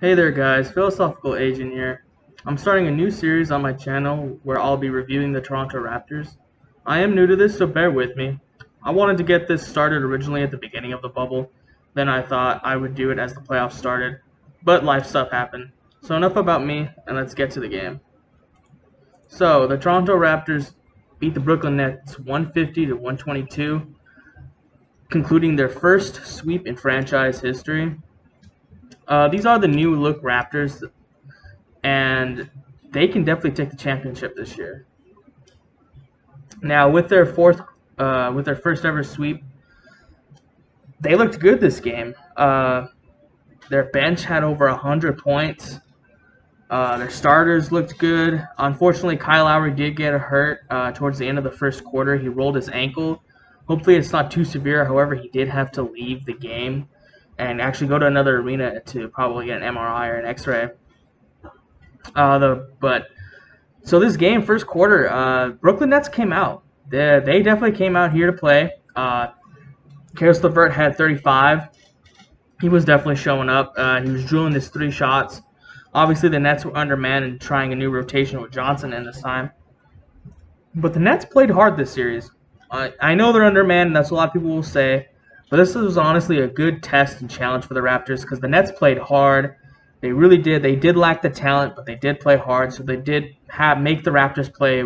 Hey there guys, Philosophical Agent here. I'm starting a new series on my channel where I'll be reviewing the Toronto Raptors. I am new to this, so bear with me. I wanted to get this started originally at the beginning of the bubble, then I thought I would do it as the playoffs started, but life stuff happened. So enough about me, and let's get to the game. So, the Toronto Raptors beat the Brooklyn Nets 150 to 122, concluding their first sweep in franchise history. These are the new look Raptors, and they can definitely take the championship this year. Now, with their first ever sweep, they looked good this game. Their bench had over 100 points. Their starters looked good. Unfortunately, Kyle Lowry did get hurt towards the end of the first quarter. He rolled his ankle. Hopefully, it's not too severe. However, he did have to leave the game and actually go to another arena to probably get an MRI or an X-ray. So this game, first quarter, Brooklyn Nets came out. They definitely came out here to play. Karis LeVert had 35. He was definitely showing up. He was drilling his 3 shots. Obviously, the Nets were undermanned and trying a new rotation with Johnson in this time. But the Nets played hard this series. I know they're undermanned, that's what a lot of people will say. But this was honestly a good test and challenge for the Raptors because the Nets played hard. They really did. They did lack the talent, but they did play hard. So they did make the Raptors play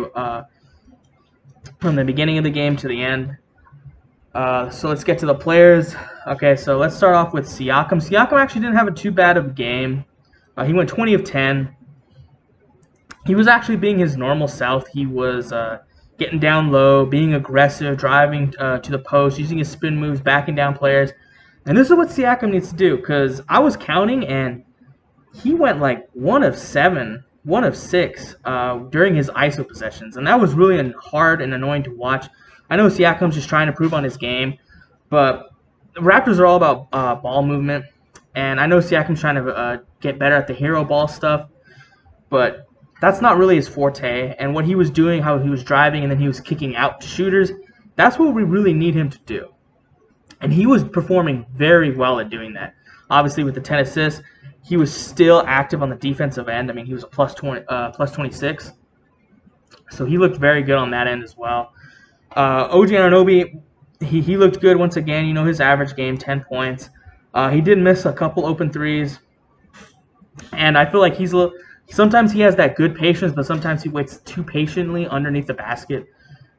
from the beginning of the game to the end. So let's get to the players. Okay, so let's start off with Siakam. Siakam actually didn't have too bad of a game. He went 20 of 10. He was actually being his normal self. He was getting down low, being aggressive, driving to the post, using his spin moves, backing down players. And this is what Siakam needs to do, because I was counting, and he went like 1 of 7, 1 of 6 during his ISO possessions. And that was really hard and annoying to watch. I know Siakam's just trying to improve on his game, but the Raptors are all about ball movement. And I know Siakam's trying to get better at the hero ball stuff, but that's not really his forte. And what he was doing, how he was driving and then he was kicking out to shooters, that's what we really need him to do. And he was performing very well at doing that. Obviously, with the 10 assists, he was still active on the defensive end. I mean, he was a plus 26. So he looked very good on that end as well. OG Anunoby, he looked good once again. You know, his average game, 10 points. He did miss a couple open threes. And I feel like sometimes he has that good patience, but sometimes he waits too patiently underneath the basket.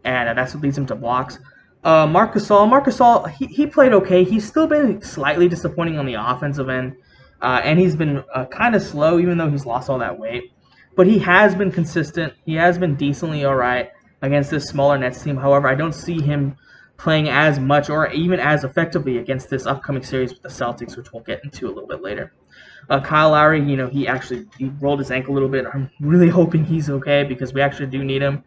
And that's what leads him to blocks. Marc Gasol, he played okay. He's still been slightly disappointing on the offensive end. And he's been kind of slow, even though he's lost all that weight. But he has been consistent. He has been decently all right against this smaller Nets team. However, I don't see him playing as much or even as effectively against this upcoming series with the Celtics, which we'll get into a little bit later. Kyle Lowry, you know, he rolled his ankle a little bit. I'm really hoping he's okay because we actually do need him.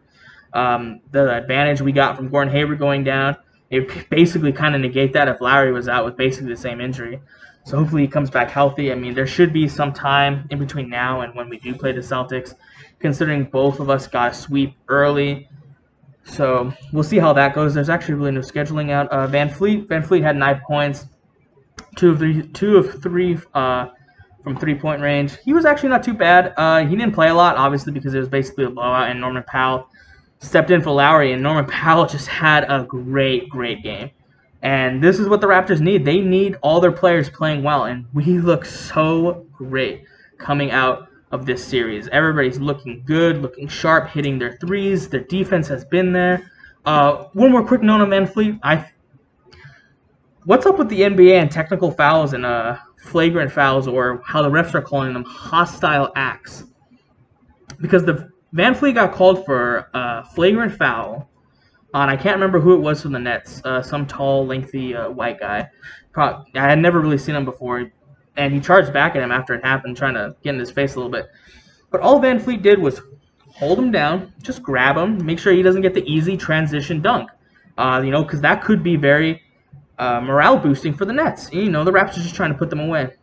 The advantage we got from Gordon Hayward going down, it basically kind of negate that if Lowry was out with basically the same injury. So hopefully he comes back healthy. I mean, there should be some time in between now and when we do play the Celtics, considering both of us got a sweep early. So we'll see how that goes. There's actually really no scheduling out. Van Fleet had 9 points, 2 of 3 from 3-point range. He was actually not too bad. He didn't play a lot, obviously, because it was basically a blowout, and Norman Powell stepped in for Lowry, and Norman Powell just had a great game. And this is what the Raptors need. They need all their players playing well, and we look so great coming out of this series. Everybody's looking good, looking sharp, hitting their threes. Their defense has been there. One more quick note on Van Fleet. What's up with the NBA and technical fouls and flagrant fouls, or how the refs are calling them, hostile acts? Because the Van Fleet got called for a flagrant foul on, I can't remember who it was from the Nets, some tall, lengthy white guy. I had never really seen him before, and he charged back at him after it happened, trying to get in his face a little bit. But all Van Fleet did was hold him down, just grab him, make sure he doesn't get the easy transition dunk. You know, because that could be very morale boosting for the Nets. You know, the Raptors are just trying to put them away.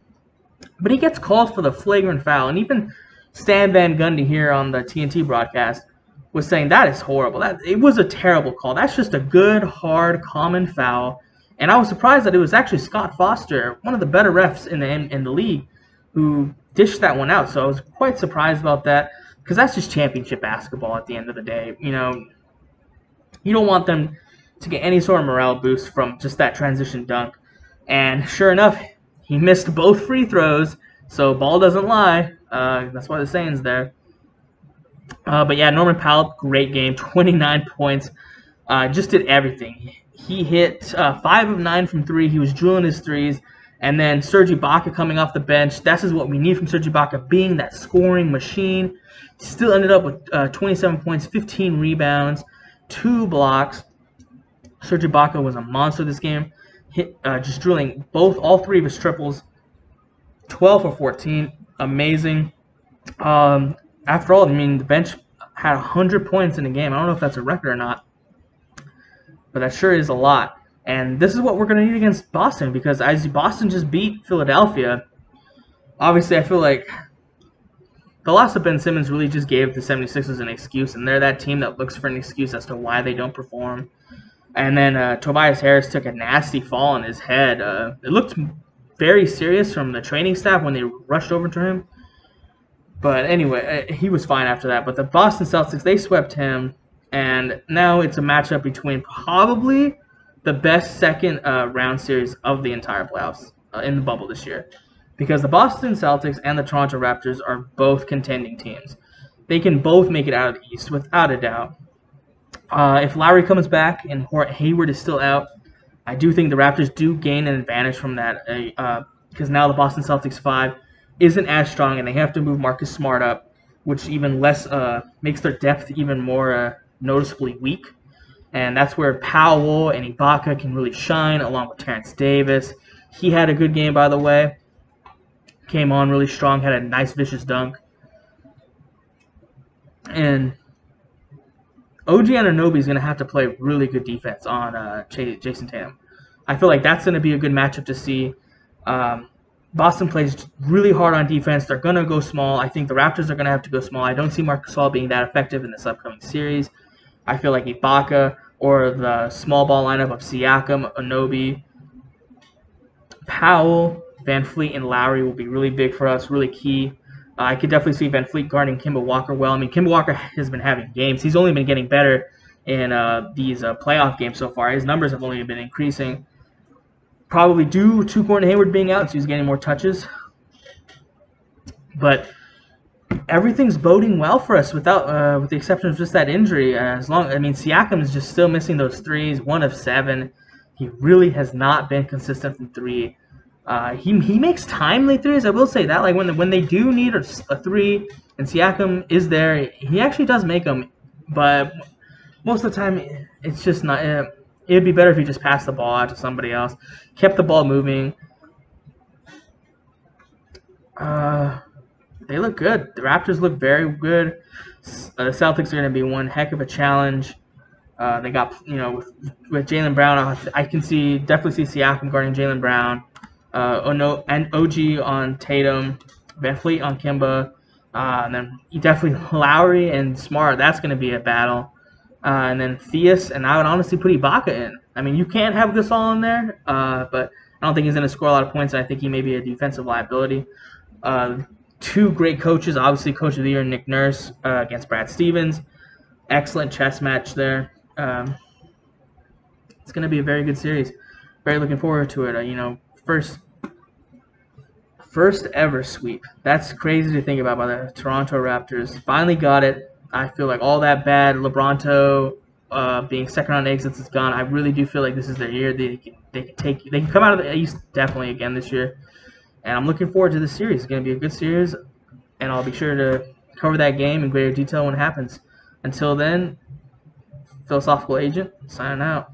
But he gets called for the flagrant foul, and even Stan Van Gundy here on the TNT broadcast was saying that is horrible. It was a terrible call. That's just a good, hard, common foul. And I was surprised that it was actually Scott Foster, one of the better refs in the league, who dished that one out. So I was quite surprised about that because that's just championship basketball at the end of the day. You don't want them to get any sort of morale boost from just that transition dunk. And sure enough, he missed both free throws, so ball doesn't lie. That's why the saying's there. But yeah, Norman Powell, great game, 29 points. Just did everything. He hit 5 of 9 from 3. He was drilling his threes. And then Serge Ibaka coming off the bench. This is what we need from Serge Ibaka, being that scoring machine. Still ended up with 27 points, 15 rebounds, 2 blocks. Serge Ibaka was a monster this game. Just drilling all 3 of his triples. 12 for 14. Amazing. After all, I mean, the bench had 100 points in the game. I don't know if that's a record or not, but that sure is a lot. And this is what we're going to need against Boston, because as Boston just beat Philadelphia, obviously I feel like the loss of Ben Simmons really just gave the 76ers an excuse, and they're that team that looks for an excuse as to why they don't perform. And then Tobias Harris took a nasty fall on his head. It looked very serious from the training staff when they rushed over to him. But anyway, he was fine after that. But the Boston Celtics, they swept him. And now it's a matchup between probably the best second round series of the entire playoffs in the bubble this year. Because the Boston Celtics and the Toronto Raptors are both contending teams. They can both make it out of the East without a doubt. If Lowry comes back and Hayward is still out, I do think the Raptors do gain an advantage from that. Because now the Boston Celtics 5 isn't as strong, and they have to move Marcus Smart up, which even less makes their depth even more noticeably weak. And that's where Powell and Ibaka can really shine, along with Terrence Davis. He had a good game, by the way. Came on really strong, had a nice vicious dunk. And OG Anunoby is going to have to play really good defense on Jason Tatum. I feel like that's going to be a good matchup to see. Boston plays really hard on defense. They're going to go small. I think the Raptors are going to have to go small. I don't see Marc Gasol being that effective in this upcoming series. I feel like Ibaka or the small ball lineup of Siakam, Anunoby, Powell, Van Fleet, and Lowry will be really big for us, really key. I could definitely see Van Fleet guarding Kemba Walker well. I mean, Kemba Walker has been having games. He's only been getting better in these playoff games so far. His numbers have only been increasing. Probably due to Gordon Hayward being out, so he's getting more touches. But everything's boding well for us, with the exception of just that injury. Siakam is just still missing those threes, 1 of 7. He really has not been consistent from 3. He makes timely threes. I will say that, like when they do need a 3 and Siakam is there, he actually does make them. But most of the time, it's just not. It'd be better if he just passed the ball out to somebody else, kept the ball moving. They look good. The Raptors look very good. The Celtics are going to be one heck of a challenge. They got, with Jaylen Brown, I can definitely see Siakam guarding Jaylen Brown. And OG on Tatum, Van Fleet on Kemba, and then definitely Lowry and Smart. That's going to be a battle. And then Theus, and I would honestly put Ibaka in. I mean, you can't have Gasol in there, but I don't think he's going to score a lot of points, and I think he may be a defensive liability. 2 great coaches, obviously Coach of the Year Nick Nurse against Brad Stevens. Excellent chess match there. It's going to be a very good series. Very looking forward to it. First ever sweep. That's crazy to think about by the Toronto Raptors. Finally got it. I feel like all that bad LeBronto being second round exits is gone. I really do feel like this is their year. They can come out of the East definitely again this year. And I'm looking forward to this series. It's going to be a good series, and I'll be sure to cover that game in greater detail when it happens. Until then, Philosophical Agent, signing out.